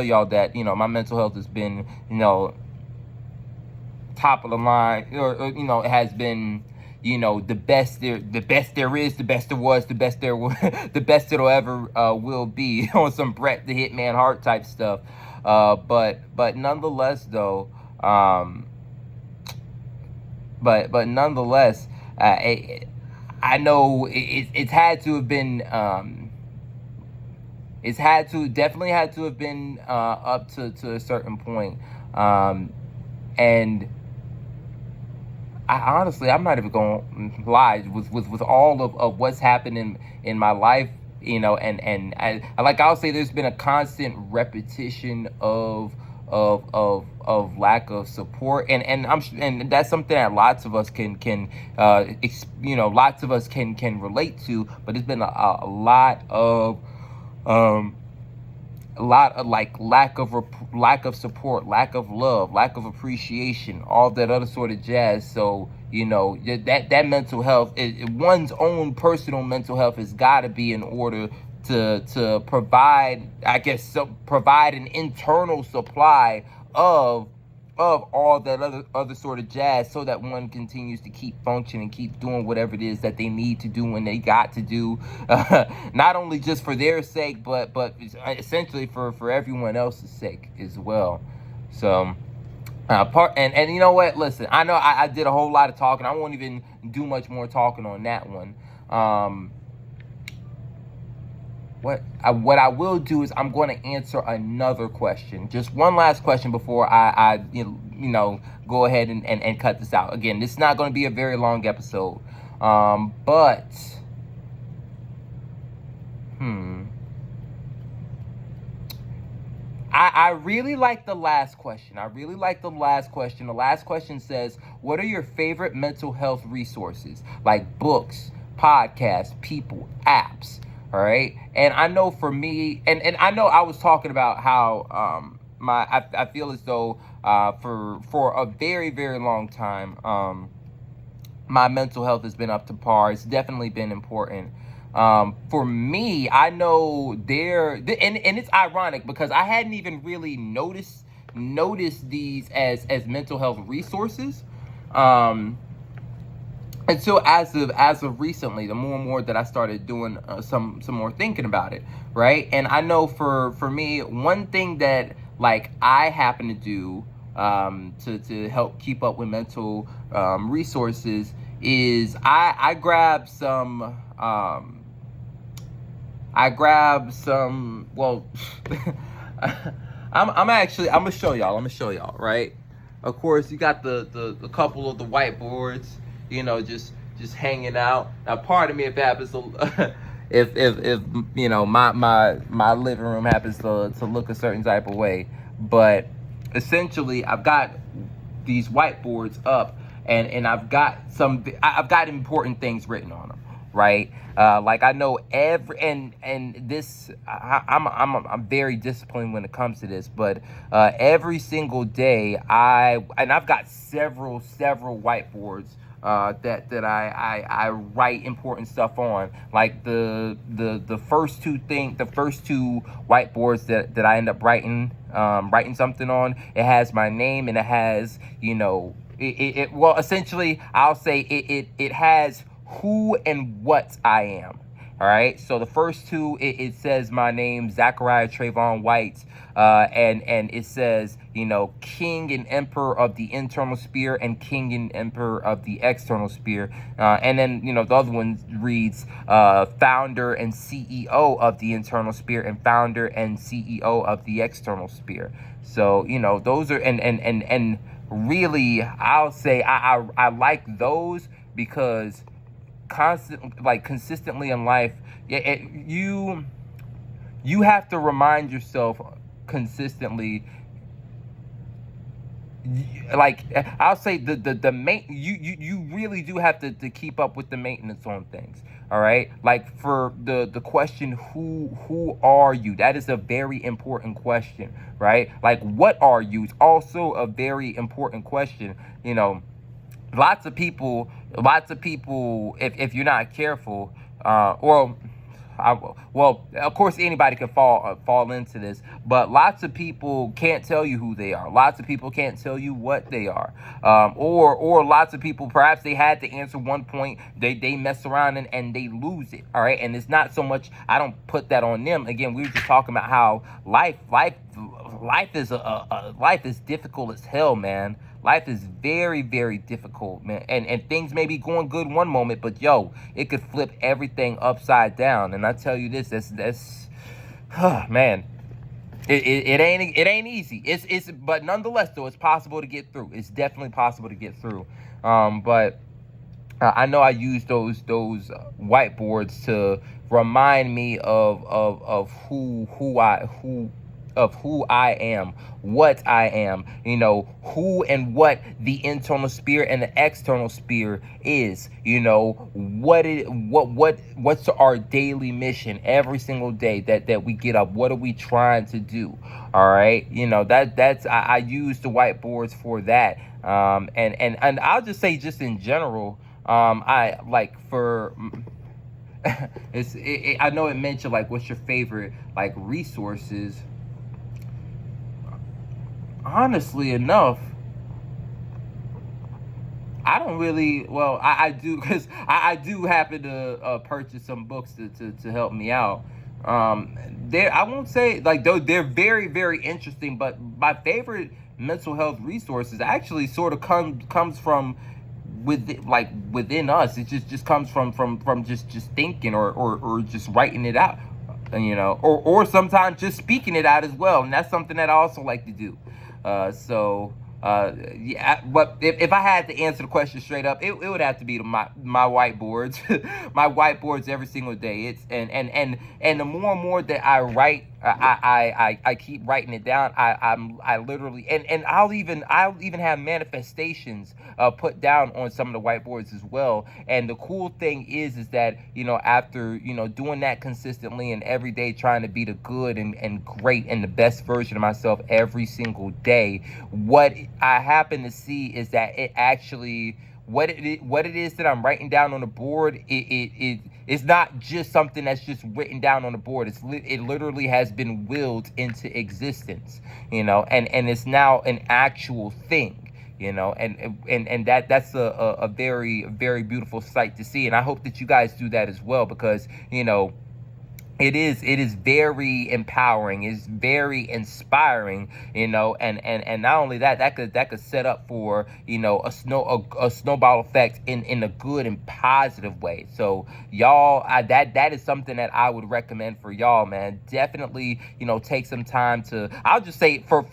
y'all that, my mental health has been, top of the line, or it has been, the best there is, the best there was, the best there was, the best it'll ever will be on some Bret the Hitman Hart type stuff. But nonetheless, though, but nonetheless, I know it's had to have been, definitely had to have been up to a certain point, and I'm not even going to lie, with all of what's happened in my life, and I'll say there's been a constant repetition of lack of support, and that's something that lots of us can lots of us can relate to. But there's been a lot of like lack of support, lack of love, lack of appreciation, all that other sort of jazz. So that mental health, one's own personal mental health has got to be in order to provide, I guess, provide an internal supply of all that other sort of jazz, so that one continues to keep functioning, keep doing whatever it is that they need to do when they got to do, not only just for their sake, but essentially for everyone else's sake as well. So and you know what? Listen, I know I did a whole lot of talking. I won't even do much more talking on that one. What I will do is I'm going to answer another question, just one last question before I go ahead and cut this out. Again, this is not going to be a very long episode, but I really like the last question. The last question says, what are your favorite mental health resources, like books, podcasts, people, apps? All right. And I know for me, and I know I was talking about how I feel as though for a very, very long time, my mental health has been up to par. It's definitely been important. For me, I know and it's ironic because I hadn't even really noticed these as mental health resources. Until as of recently, the more and more that I started doing some more thinking about it, right? And I know for me, one thing that like I happen to do to help keep up with mental resources is I grab some well I'm gonna show y'all, right? Of course, you got the couple of the whiteboards, just hanging out. Now, pardon me if it happens to, if my living room happens to look a certain type of way, but essentially I've got these whiteboards up, and I've got important things written on them, right? Like I know I'm very disciplined when it comes to this, but every single day I've got several whiteboards that I write important stuff on. Like the first two whiteboards that I end up writing something on, it has my name, and it has well, essentially I'll say it has who and what I am. All right. So the first two, it says my name, Zachariah Trayvon White, and it says, King and Emperor of the internal sphere and King and Emperor of the external sphere. And then, the other one reads, Founder and CEO of the internal sphere and Founder and CEO of the external sphere. So, those are, and really, I'll say I like those because consistently in life, you have to remind yourself consistently. Like I'll say the you really do have to keep up with the maintenance on things. All right, like for the question, who are you? That is a very important question, right? Like, what are you? It's also a very important question. Lots of people, if you're not careful, well, of course, anybody can fall into this, but lots of people can't tell you who they are. Lots of people can't tell you what they are, or lots of people, perhaps they had to answer one point, they mess around and they lose it. All right, and it's not so much. I don't put that on them. Again, we were just talking about how life is difficult as hell, man. Life is very, very difficult, man. And things may be going good one moment, but yo, it could flip everything upside down. And I tell you this, that's man, it ain't easy. But nonetheless though, it's possible to get through. It's definitely possible to get through. But I know I use those whiteboards to remind me of who I am, what I am, who and what the internal spirit and the external spirit is, what's our daily mission every single day that we get up. What are we trying to do? All right. I use the whiteboards for that. And I'll just say, just in general, I like for, I know it mentioned like, what's your favorite like resources? Honestly enough, I don't really, well, I do, because I do happen to purchase some books to help me out. I won't say, like, though they're very, very interesting, but my favorite mental health resources actually sort of comes from within us. It just comes from just thinking or just writing it out, or sometimes just speaking it out as well. And that's something that I also like to do. Yeah, but if I had to answer the question straight up, it would have to be my whiteboards, my whiteboards every single day. It's and the more and more that I write, I keep writing it down. I literally and I'll even have manifestations put down on some of the whiteboards as well. And the cool thing is that after doing that consistently and every day, trying to be the good and great and the best version of myself every single day, what I happen to see is that it actually what it is that I'm writing down on the board, it's not just something that's just written down on the board. It literally has been willed into existence, and it's now an actual thing, and that's a very, very beautiful sight to see. And I hope that you guys do that as well, because it is very empowering. It's very inspiring, and not only that could set up for a snowball effect in a good and positive way. So y'all, that is something that I would recommend for y'all, man. Definitely, take some time to. I'll just say for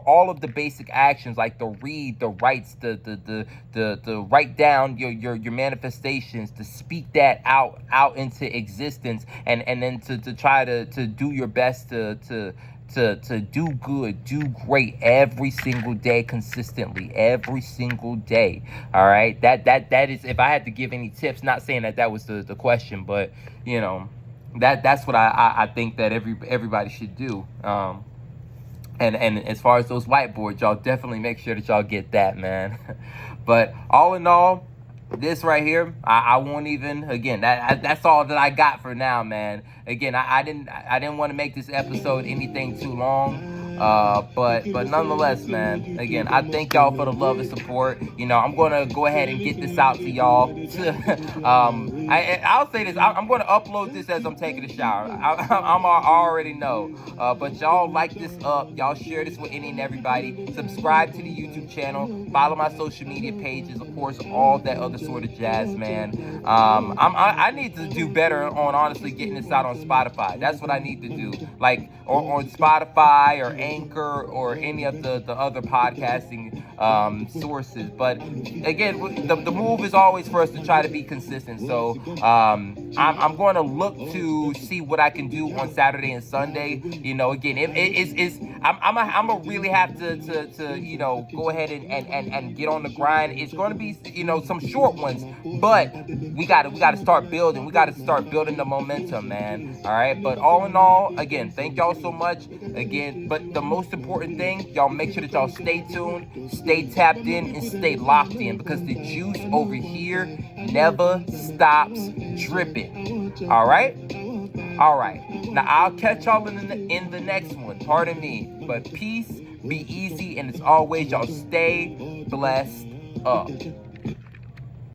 all of the basic actions, like the read, the writes, the write down your manifestations, to speak that out into existence, and then to try to do your best to do good, do great every single day, consistently, every single day. All right, that is, if I had to give any tips, not saying that was the question, but that's what I think that everybody should do. And as far as those whiteboards, y'all definitely make sure that y'all get that, man. But all in all, this right here, I won't even, again, that's all that I got for now, man. Again, I didn't want to make this episode anything too long, but nonetheless, man, again, I thank y'all for the love and support. I'm gonna go ahead and get this out to y'all. I'll say this, I'm gonna upload this as I'm taking a shower. I already know, but y'all like this up, y'all share this with any and everybody. Subscribe to the YouTube channel, follow my social media pages, of course, all that other sort of jazz, man. I need to do better on honestly getting this out on Spotify. That's what I need to do, like on Spotify or Anchor or any of the other podcasting sources. But again, the move is always for us to try to be consistent. So I'm going to look to see what I can do on Saturday and Sunday. Again, I'm gonna really have to go ahead and get on the grind. It's going to be some short ones, but we got to start building. We got to start building the momentum, man. All right. But all in all, again, thank y'all so much. Again, but the most important thing, y'all make sure that y'all stay tuned, stay tapped in, and stay locked in, because the juice over here never stops dripping. All right. All right. Now I'll catch y'all in the next one. Pardon me. But peace, be easy, and as always, y'all stay blessed up.